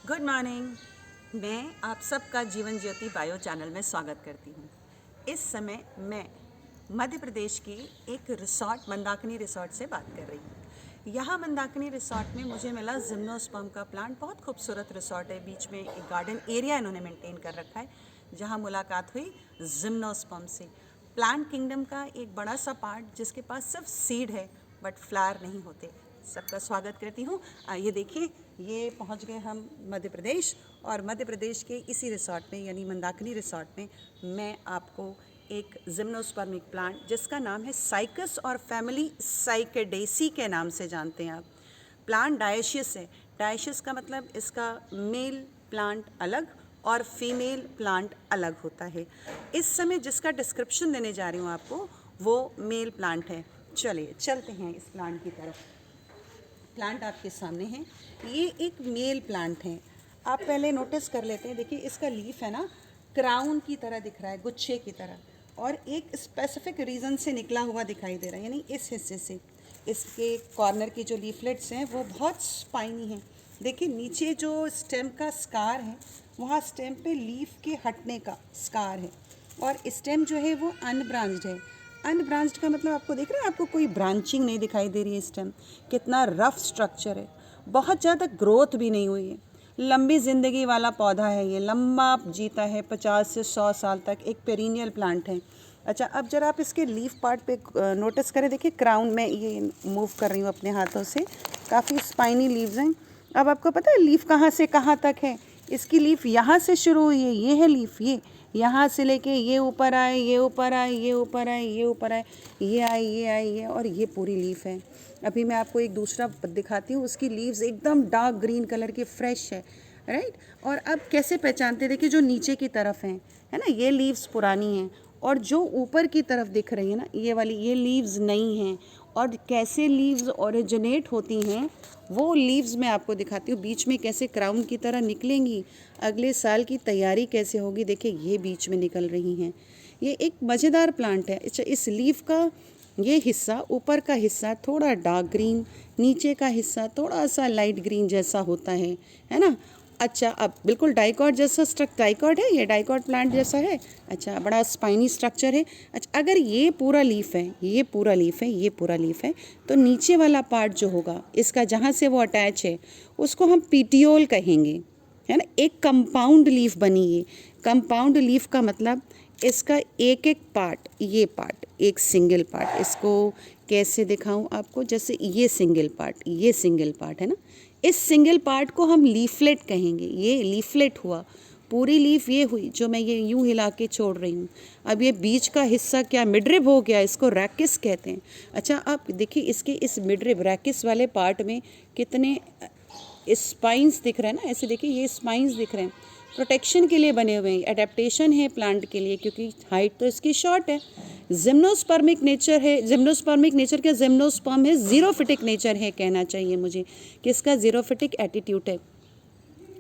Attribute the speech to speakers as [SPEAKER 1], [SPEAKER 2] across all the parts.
[SPEAKER 1] Good morning. मैं आप सबका जीवन ज्योति बायो चैनल में स्वागत करती हूँ। इस समय मैं मध्य प्रदेश की एक रिसॉर्ट मंदाकिनी रिसॉर्ट से बात कर रही हूँ। यहाँ मंदाकिनी रिसॉर्ट में मुझे मिला जिम्नोस्पर्म का प्लांट। बहुत खूबसूरत रिसॉर्ट है, बीच में एक गार्डन एरिया इन्होंने मेंटेन कर रखा है जहाँ मुलाकात हुई जिम्नोस्पर्म से। प्लांट किंगडम का एक बड़ा सा पार्ट जिसके पास सिर्फ सीड है बट फ्लावर नहीं होते। सबका स्वागत करती हूँ। ये देखिए, ये पहुँच गए हम मध्य प्रदेश, और मध्य प्रदेश के इसी रिसॉर्ट में यानी मंदाकिनी रिसॉर्ट में मैं आपको एक जिम्नोस्पर्मिक प्लांट जिसका नाम है साइकस और फैमिली साइकेडेसी के नाम से जानते हैं आप। प्लांट डायशियस है। डायशियस का मतलब इसका मेल प्लांट अलग और फीमेल प्लांट अलग होता है। इस समय जिसका डिस्क्रिप्शन देने जा रही हूँ आपको वो मेल प्लांट है। चलिए चलते हैं इस प्लांट की तरफ। प्लांट आपके सामने है। ये एक मेल प्लांट है। आप पहले नोटिस कर लेते हैं। देखिए, इसका लीफ है ना, क्राउन की तरह दिख रहा है, गुच्छे की तरह, और एक स्पेसिफिक रीज़न से निकला हुआ दिखाई दे रहा है, यानी इस हिस्से से। इसके कॉर्नर की जो लीफलेट्स हैं वो बहुत स्पाइनी हैं। देखिए, नीचे जो स्टेम का स्कार है वहाँ स्टेम पे लीफ के हटने का स्कार है, और स्टेम जो है वो अनब्रांच्ड है। अनब्रांच्ड का मतलब आपको दिख रहा है, आपको कोई ब्रांचिंग नहीं दिखाई दे रही है। स्टेम कितना रफ स्ट्रक्चर है, बहुत ज़्यादा ग्रोथ भी नहीं हुई है। लंबी ज़िंदगी वाला पौधा है, ये लंबा जीता है, 50 से 100 साल तक। एक पेरिनियल प्लांट है। अच्छा, अब जरा आप इसके लीफ पार्ट पे नोटिस करें। देखिए, क्राउन में ये मूव कर रही हूँ अपने हाथों से, काफ़ी स्पाइनी लीव्स हैं। अब आपको पता है लीफ कहाँ से कहाँ तक है? इसकी लीफ यहाँ से शुरू हुई है, ये है लीफ, ये यहाँ से लेके ये ऊपर आए, ये ऊपर आए, ये ऊपर आए, ये ऊपर आए, ये आई, ये आई, ये, और ये पूरी लीफ है। अभी मैं आपको एक दूसरा दिखाती हूँ। उसकी लीव्स एकदम डार्क ग्रीन कलर की, फ्रेश है, राइट। और अब कैसे पहचानते हैं? देखिए, जो नीचे की तरफ है ना, ये लीव्स पुरानी हैं, और जो ऊपर की तरफ दिख रही है ना, ये वाली, ये लीव्स नई हैं। और कैसे लीव्स ओरिजिनेट होती हैं वो लीव्स मैं आपको दिखाती हूँ। बीच में कैसे क्राउन की तरह निकलेंगी, अगले साल की तैयारी कैसे होगी। देखिए, ये बीच में निकल रही हैं। ये एक मज़ेदार प्लांट है। अच्छा, इस लीफ का ये हिस्सा, ऊपर का हिस्सा थोड़ा डार्क ग्रीन, नीचे का हिस्सा थोड़ा सा लाइट ग्रीन जैसा होता है ना। अच्छा, अब बिल्कुल डाइकॉट जैसा डाइकॉट है, ये डाइकॉट प्लांट जैसा है। अच्छा, बड़ा स्पाइनी स्ट्रक्चर है। अच्छा, अगर ये पूरा लीफ है, ये पूरा लीफ है, ये पूरा लीफ है, तो नीचे वाला पार्ट जो होगा इसका, जहाँ से वो अटैच है, उसको हम पीटियोल कहेंगे, है ना। एक कंपाउंड लीफ बनी है। कंपाउंड लीफ का मतलब इसका एक एक पार्ट, ये पार्ट एक सिंगल पार्ट। इसको कैसे दिखाऊं आपको? जैसे ये सिंगल पार्ट, ये सिंगल पार्ट है ना, इस सिंगल पार्ट को हम लीफलेट कहेंगे। ये लीफलेट हुआ, पूरी लीफ ये हुई जो मैं ये यूं हिला के छोड़ रही हूँ। अब ये बीच का हिस्सा क्या मिडरिब हो गया, इसको रैकिस कहते हैं। अच्छा, आप देखिए इसके इस मिडरिब रैकिस वाले पार्ट में कितने स्पाइंस दिख रहे हैं ना, ऐसे देखिए, ये स्पाइंस दिख रहे हैं। प्रोटेक्शन के लिए बने हुए हैं, एडेप्टेशन है प्लांट के लिए, क्योंकि हाइट तो इसकी शॉर्ट है। जिम्नोस्पर्मिक नेचर है। जिम्नोस्पर्मिक नेचर क्या? जिम्नोस्पर्म है, जीरोफिटिक नेचर है कहना चाहिए मुझे, कि इसका जीरोफिटिक एटीट्यूड है।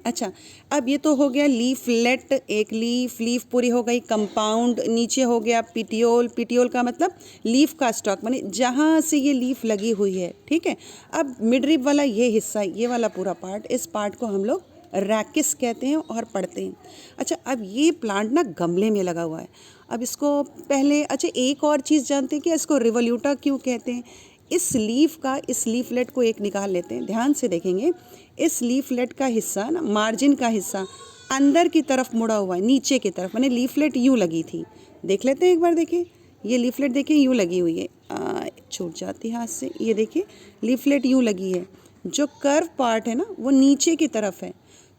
[SPEAKER 1] अच्छा, अब ये तो हो गया लीफलेट, एक लीफ पूरी हो गई। कंपाउंड नीचे हो गया पीटियोल। पीटियोल का मतलब लीफ का स्टॉक, माने जहाँ से ये लीफ लगी हुई है, ठीक है। अब मिडरिब वाला ये हिस्सा, ये वाला पूरा पार्ट, इस पार्ट को हम लोग रैकिस कहते हैं और पढ़ते हैं। अच्छा, अब ये प्लांट ना गमले में लगा हुआ है। अब इसको पहले, अच्छा एक और चीज़ जानते हैं कि इसको रिवोल्यूटा क्यों कहते हैं? इस लीफ का, इस लीफलेट को एक निकाल लेते हैं, ध्यान से देखेंगे। इस लीफलेट का हिस्सा ना, मार्जिन का हिस्सा अंदर की तरफ मुड़ा हुआ है, नीचे की तरफ, माने लीफलेट यूँ लगी थी। देख लेते हैं एक बार। देखिए, ये लीफलेट देखिए यूँ लगी हुई है, छूट जाती हाथ से। ये देखिए, लीफलेट यूँ लगी है। जो कर्व पार्ट है ना वो नीचे की तरफ है।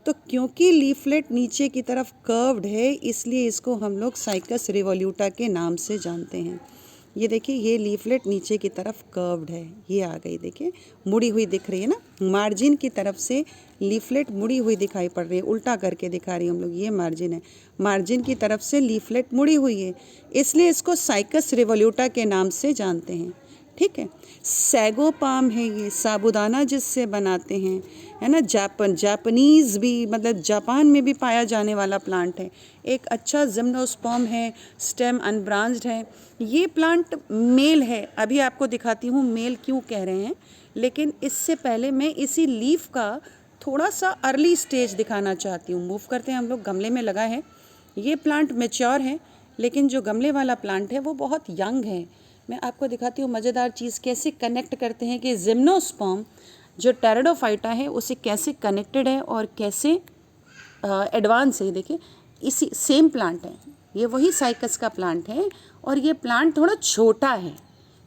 [SPEAKER 1] तो क्योंकि लीफलेट नीचे की तरफ कर्व्ड है, इसलिए इसको हम लोग साइकस रिवोल्यूटा के नाम से जानते हैं। ये देखिए, ये लीफलेट नीचे की तरफ कर्व्ड है, ये आ गई, देखिए मुड़ी हुई दिख रही है ना। मार्जिन की तरफ से लीफलेट मुड़ी हुई दिखाई पड़ रही है, उल्टा करके दिखा रही है हम लोग। ये मार्जिन है, मार्जिन की तरफ से लीफलेट मुड़ी हुई है, इसलिए इसको साइकस रिवोल्यूटा के नाम से जानते हैं, ठीक है। सैगो पाम है ये, साबूदाना जिससे बनाते हैं, है ना। जापानीज़ भी, मतलब जापान में भी पाया जाने वाला प्लांट है। एक अच्छा जिम्नोस्पर्म है, स्टेम अनब्रांच्ड है। ये प्लांट मेल है। अभी आपको दिखाती हूँ मेल क्यों कह रहे हैं, लेकिन इससे पहले मैं इसी लीफ का थोड़ा सा अर्ली स्टेज दिखाना चाहती हूँ। मूव करते हैं हम लोग, गमले में लगा है। ये प्लांट मैच्योर है, लेकिन जो गमले वाला प्लांट है वो बहुत यंग है। मैं आपको दिखाती हूँ मज़ेदार चीज़, कैसे कनेक्ट करते हैं कि जिम्नोस्पर्म जो टेरिडोफाइटा है उसे कैसे कनेक्टेड है और कैसे एडवांस है। देखिए इसी सेम प्लांट है, ये वही साइकस का प्लांट है और ये प्लांट थोड़ा छोटा है,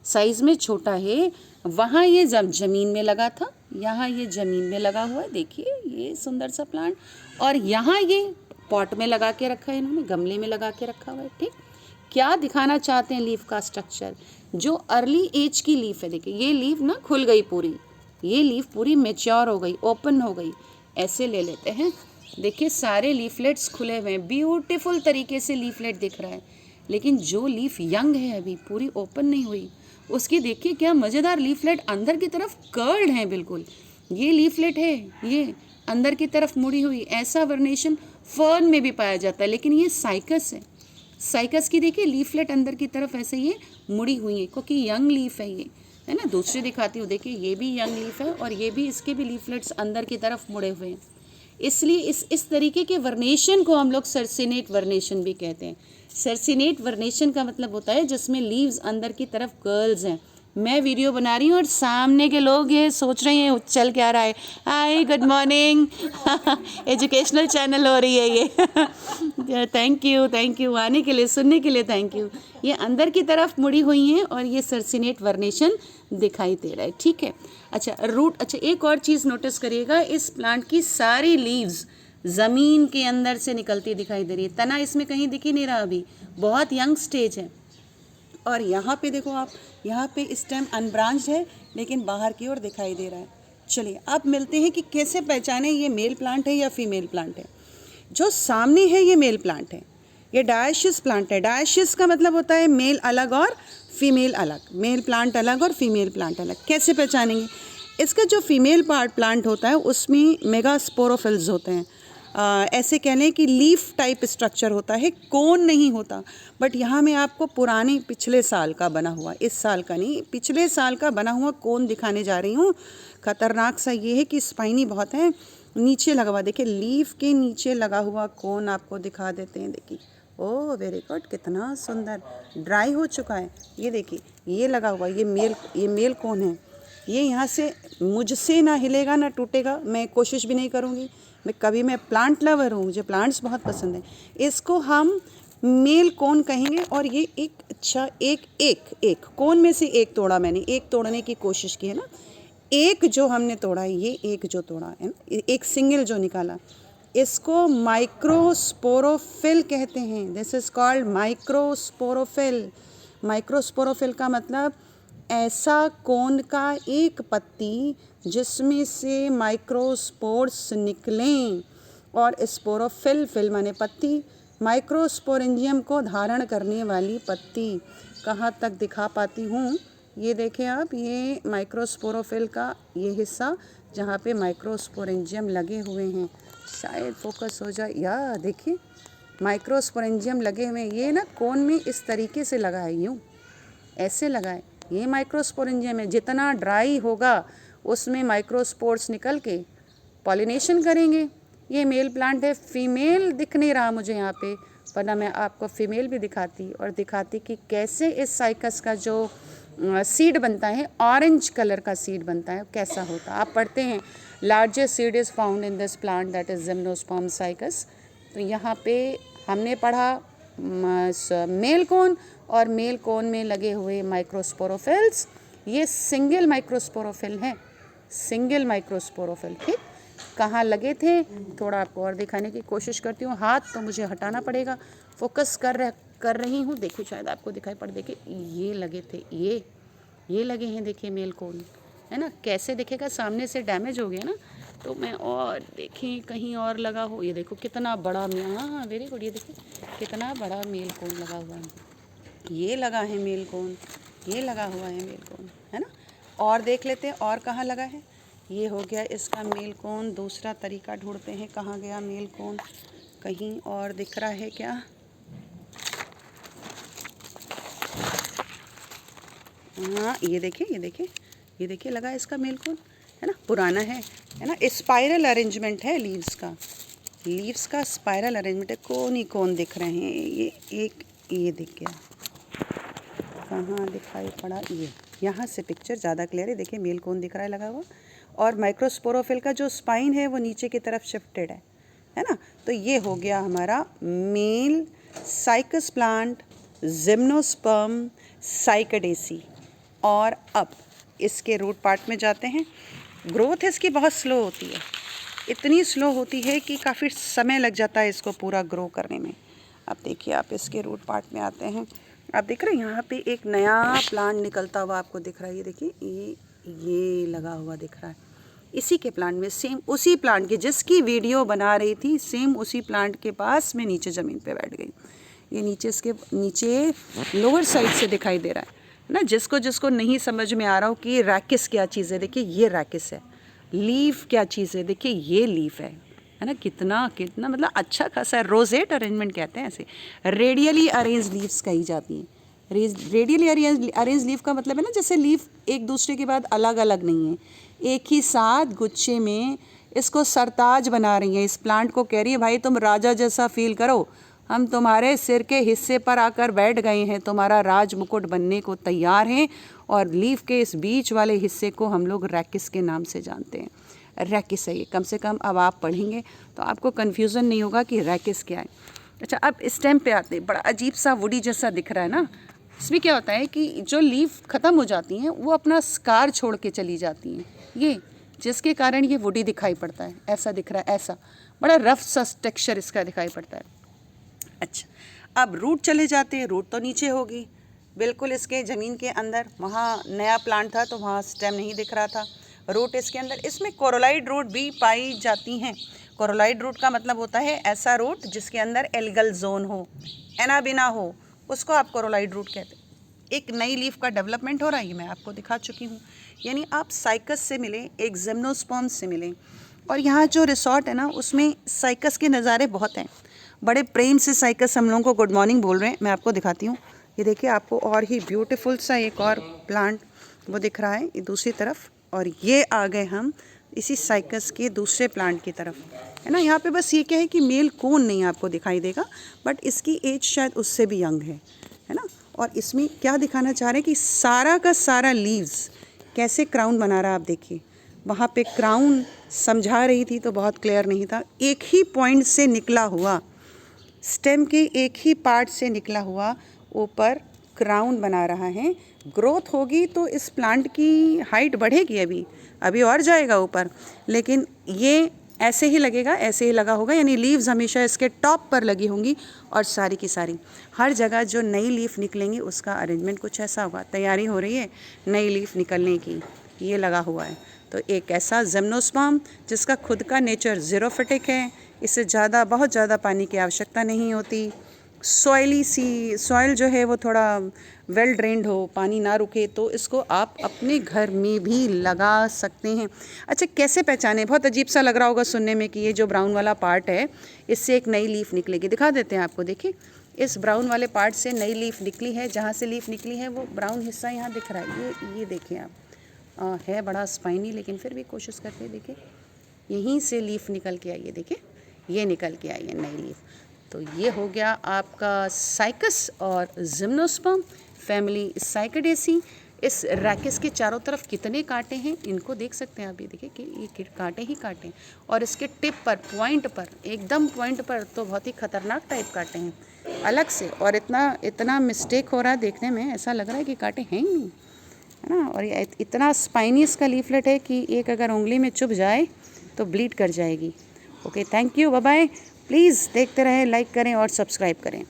[SPEAKER 1] साइज़ में छोटा है। वहाँ ये ज़मीन में लगा था, यहाँ ये ज़मीन में लगा हुआ है। देखिए ये सुंदर सा प्लांट, और यहाँ ये पॉट में लगा के रखा है इन्होंने, गमले में लगा के रखा हुआ है। ठीक, क्या दिखाना चाहते हैं लीफ का स्ट्रक्चर, जो अर्ली एज की लीफ है। देखिए ये लीफ ना खुल गई पूरी, ये लीफ पूरी मैच्योर हो गई, ओपन हो गई। ऐसे ले लेते हैं, देखिए सारे लीफलेट्स खुले हुए हैं, ब्यूटीफुल तरीके से लीफलेट दिख रहा है। लेकिन जो लीफ यंग है अभी पूरी ओपन नहीं हुई, उसकी देखिए क्या मज़ेदार लीफलेट अंदर की तरफ कर्ल्ड हैं बिल्कुल। ये लीफलेट है, ये अंदर की तरफ मुड़ी हुई। ऐसा वर्नेशन फर्न में भी पाया जाता है, लेकिन ये साइकस है। साइकस की देखिए लीफलेट अंदर की तरफ ऐसे ये मुड़ी हुई है, क्योंकि यंग लीफ है ये, है ना। दूसरी दिखाती हूँ, देखिए ये भी यंग लीफ है और ये भी, इसके भी लीफलेट्स अंदर की तरफ मुड़े हुए हैं। इसलिए इस तरीके के वर्नेशन को हम लोग सर्सिनेट वर्नेशन भी कहते हैं। सर्सिनेट वर्नेशन का मतलब होता है जिसमें लीव्स अंदर की तरफ कर्ल्स हैं। मैं वीडियो बना रही हूँ और सामने के लोग ये सोच रहे हैं चल क्या रहा है। Hi good morning educational channel हो रही है ये थैंक यू आने के लिए, सुनने के लिए थैंक यू। ये अंदर की तरफ मुड़ी हुई हैं और ये सर्सिनेट वर्नेशन दिखाई दे रहा है। ठीक है, अच्छा रूट, अच्छा एक और चीज़ नोटिस करिएगा, इस प्लांट की सारी लीव्स ज़मीन के अंदर से निकलती दिखाई दे रही है। तना इसमें कहीं दिख ही नहीं रहा, अभी बहुत यंग स्टेज है। और यहाँ पे देखो आप, यहाँ पे स्टेम अनब्रांच्ड है लेकिन बाहर की ओर दिखाई दे रहा है। चलिए अब मिलते हैं कि कैसे पहचानें ये मेल प्लांट है या फीमेल प्लांट है। जो सामने है ये मेल प्लांट है, ये डायशियस प्लांट है। डायशियस का मतलब होता है मेल अलग और फीमेल अलग, मेल प्लांट अलग और फीमेल प्लांट अलग। कैसे पहचानेंगे? इसका जो फीमेल प्लांट होता है उसमें मेगास्पोरोफिल्स होते हैं। ऐसे कह लें कि लीफ टाइप स्ट्रक्चर होता है, कोन नहीं होता। बट यहाँ मैं आपको पुराने पिछले साल का बना हुआ, इस साल का नहीं, पिछले साल का बना हुआ कोन दिखाने जा रही हूँ। खतरनाक सा ये है कि स्पाइनी बहुत है, नीचे लगा हुआ, देखिए लीफ के नीचे लगा हुआ कोन आपको दिखा देते हैं। देखिए ओह वेरी गुड, कितना सुंदर ड्राई हो चुका है। ये देखिए ये लगा हुआ, ये मेल कोन है। ये यहाँ से मुझसे ना हिलेगा ना टूटेगा, मैं कोशिश भी नहीं करूँगी। मैं प्लांट लवर हूँ, मुझे प्लांट्स बहुत पसंद हैं। इसको हम मेल कोन कहेंगे। और ये एक कोन में से एक तोड़ा, मैंने एक तोड़ने की कोशिश की है ना, एक जो हमने तोड़ा है, ये एक जो तोड़ा है ना, एक सिंगल जो निकाला, इसको माइक्रोस्पोरोफिल कहते हैं। This is called microsporophyll. Microsporophyll का मतलब ऐसा कोन का एक पत्ती जिसमें से माइक्रोस्पोर्स निकलें। और स्पोरोफिल, फिल माने पत्ती, माइक्रोस्पोरेंजियम को धारण करने वाली पत्ती। कहाँ तक दिखा पाती हूँ, ये देखें आप, ये माइक्रोस्पोरोफिल का ये हिस्सा जहाँ पे माइक्रोस्पोरेंजियम लगे हुए हैं, शायद फोकस हो जाए, या देखिए माइक्रोस्पोरेंजियम लगे हुए हैं। ये ना कोन में इस तरीके से लगा है, यूँ ऐसे लगा है, ये माइक्रोस्पोरेंजियम है। जितना ड्राई होगा उसमें माइक्रोस्पोर्स निकल के पॉलिनेशन करेंगे। ये मेल प्लांट है, फीमेल दिख नहीं रहा मुझे यहाँ पे, वरना मैं आपको फीमेल भी दिखाती और दिखाती कि कैसे इस साइकस का जो सीड बनता है, ऑरेंज कलर का सीड बनता है, कैसा होता है। आप पढ़ते हैं largest seed is found in this plant that is gymnosperm cycas. तो यहाँ पे हमने पढ़ा मेल कोन, और मेल कोन में लगे हुए माइक्रोस्पोरोफिल्स, ये सिंगल माइक्रोस्पोरोफिल है, सिंगल माइक्रोस्पोरोफिल। ठीक, कहाँ लगे थे थोड़ा आपको और दिखाने की कोशिश करती हूँ। हाथ तो मुझे हटाना पड़ेगा, फोकस कर रही हूँ, देखिए शायद आपको दिखाई पड़। देखिए ये लगे थे, ये लगे हैं, देखिए मेल कोन है ना। कैसे दिखेगा, सामने से डैमेज हो गया ना, तो मैं और देखें कहीं और लगा हो। ये देखो कितना बड़ा हाँ वेरी गुड, ये देखिए कितना बड़ा मेल कोन लगा हुआ है। ये लगा है मेल कोन, ये लगा हुआ है मेल कोन, है ना। और देख लेते हैं और कहाँ लगा है। ये हो गया इसका मेल कोन। दूसरा तरीका ढूंढते हैं, कहाँ गया मेल कोन, कहीं और दिख रहा है क्या। हाँ ये देखिए लगा इसका मेल कोन, है ना, पुराना है ना। स्पाइरल अरेंजमेंट है लीव्स का स्पाइरल अरेंजमेंट है। कौन ही कौन दिख रहे हैं, ये दिख गया, कहाँ दिखाई पड़ा, ये यहाँ से पिक्चर ज़्यादा क्लियर है। देखिए मेल कौन दिख रहा है लगा हुआ, और माइक्रोस्पोरोफिल का जो स्पाइन है वो नीचे की तरफ शिफ्टेड है ना। तो ये हो गया हमारा male cycas plant, gymnosperm, cycadaceae. और अब इसके रूट पार्ट में जाते हैं। ग्रोथ इसकी बहुत स्लो होती है, इतनी स्लो होती है कि काफ़ी समय लग जाता है इसको पूरा ग्रो करने में। अब देखिए आप इसके रूट पार्ट में आते हैं। आप देख रहे हैं यहाँ पे एक नया प्लांट निकलता हुआ आपको दिख रहा है। ये देखिए ये लगा हुआ दिख रहा है। इसी के प्लांट में, सेम उसी प्लांट के जिसकी वीडियो बना रही थी, सेम उसी प्लांट के पास मैं नीचे ज़मीन पे बैठ गई। ये नीचे, इसके नीचे लोअर साइड से दिखाई दे रहा है ना। जिसको नहीं समझ में आ रहा हो कि ये रैकिस क्या चीज़ है, देखिए ये रैकिस है। लीफ क्या चीज़ है, देखिए ये लीफ है ना। कितना मतलब अच्छा खासा है। रोजेट अरेंजमेंट कहते हैं ऐसे। रेडियली अरेंज लीव्स कही जाती हैं। रेडियली अरेंज लीफ का मतलब है ना, जैसे लीफ एक दूसरे के बाद अलग अलग नहीं है, एक ही साथ गुच्छे में इसको सरताज बना रही हैं। इस प्लांट को कह रही है भाई तुम राजा जैसा फील करो, हम तुम्हारे सिर के हिस्से पर आकर बैठ गए हैं, तुम्हारा राज मुकुट बनने को तैयार हैं। और लीफ के इस बीच वाले हिस्से को हम लोग रैकिस के नाम से जानते हैं। रैकिस है ये, कम से कम अब आप पढ़ेंगे तो आपको कन्फ्यूज़न नहीं होगा कि रैकिस क्या है। अच्छा, अब स्टेम पे आते हैं। बड़ा अजीब सा वुडी जैसा दिख रहा है ना। इसमें क्या होता है कि जो लीफ ख़त्म हो जाती हैं वो अपना स्कार छोड़ के चली जाती हैं, ये जिसके कारण ये वुडी दिखाई पड़ता है। ऐसा दिख रहा है, ऐसा बड़ा रफ सा टेक्सचर इसका दिखाई पड़ता है। अच्छा, अब रूट चले जाते हैं। रूट तो नीचे होगी बिल्कुल इसके ज़मीन के अंदर। वहाँ नया प्लांट था तो वहाँ स्टेम नहीं दिख रहा था। रूट इसके अंदर। इसमें कोरोलाइड रूट भी पाई जाती हैं। कोरोलाइड रूट का मतलब होता है ऐसा रूट जिसके अंदर एल्गल जोन हो, एनाबिना हो, उसको आप कोरोलाइड रूट कहते हैं। एक नई लीफ का डेवलपमेंट हो रहा है, ये मैं आपको दिखा चुकी हूँ। यानी आप साइकस से मिले, एक जिम्नोस्पर्म से मिले। और यहाँ जो रिसॉर्ट है ना उसमें साइकस के नज़ारे बहुत हैं। बड़े प्रेम से साइकस हम लोगों को गुड मॉर्निंग बोल रहे हैं। मैं आपको दिखाती हूँ। ये देखिए आपको और ही ब्यूटीफुल सा एक और प्लांट वो दिख रहा है, ये दूसरी तरफ। और ये आ गए हम इसी साइकस के दूसरे प्लांट की तरफ, है ना। यहाँ पे बस ये क्या है कि मेल कोन नहीं आपको दिखाई देगा, बट इसकी एज शायद उससे भी यंग है ना। और इसमें क्या दिखाना चाह रहे हैं कि सारा का सारा लीव्स कैसे क्राउन बना रहा है। आप देखिए वहाँ पे क्राउन समझा रही थी तो बहुत क्लियर नहीं था। एक ही पॉइंट से निकला हुआ, स्टेम के एक ही पार्ट से निकला हुआ ऊपर क्राउन बना रहा है। ग्रोथ होगी तो इस प्लांट की हाइट बढ़ेगी, अभी और जाएगा ऊपर, लेकिन ये ऐसे ही लगेगा, ऐसे ही लगा होगा। यानी लीव्स हमेशा इसके टॉप पर लगी होंगी और सारी की सारी हर जगह जो नई लीफ निकलेंगी उसका अरेंजमेंट कुछ ऐसा होगा। तैयारी हो रही है नई लीफ निकलने की, ये लगा हुआ है। तो एक ऐसा जिम्नोस्पर्म जिसका खुद का नेचर ज़ीरोफिटिक है, इससे बहुत ज़्यादा पानी की आवश्यकता नहीं होती। सॉइल जो है वो थोड़ा वेल ड्रेन्ड हो, पानी ना रुके, तो इसको आप अपने घर में भी लगा सकते हैं। अच्छा, कैसे पहचाने? बहुत अजीब सा लग रहा होगा सुनने में कि ये जो ब्राउन वाला पार्ट है इससे एक नई लीफ निकलेगी। दिखा देते हैं आपको। देखिए इस ब्राउन वाले पार्ट से नई लीफ निकली है। जहाँ से लीफ निकली है वो ब्राउन हिस्सा यहाँ दिख रहा है। ये देखिए आप, है बड़ा स्पाइनी, लेकिन फिर भी कोशिश करके देखिए, यहीं से लीफ निकल के आई है। देखिए ये निकल के आई है नई लीफ। तो ये हो गया आपका साइकस और जिम्नोस्पर्म फैमिली साइकडेसी। इस रैकिस के चारों तरफ कितने कांटे हैं इनको देख सकते हैं आप। ये देखिए कि ये कांटे ही कांटे हैं, और इसके टिप पर, पॉइंट पर, एकदम पॉइंट पर तो बहुत ही खतरनाक टाइप कांटे हैं अलग से। और इतना मिस्टेक हो रहा है देखने में, ऐसा लग रहा है कि कांटे हैं ही नहीं, है ना। और ये इतना स्पाइनी इसका लीफलेट है कि एक अगर उंगली में चुभ जाए तो ब्लीड कर जाएगी। Okay, thank you, bye bye. Please देखते रहें, लाइक करें और सब्सक्राइब करें।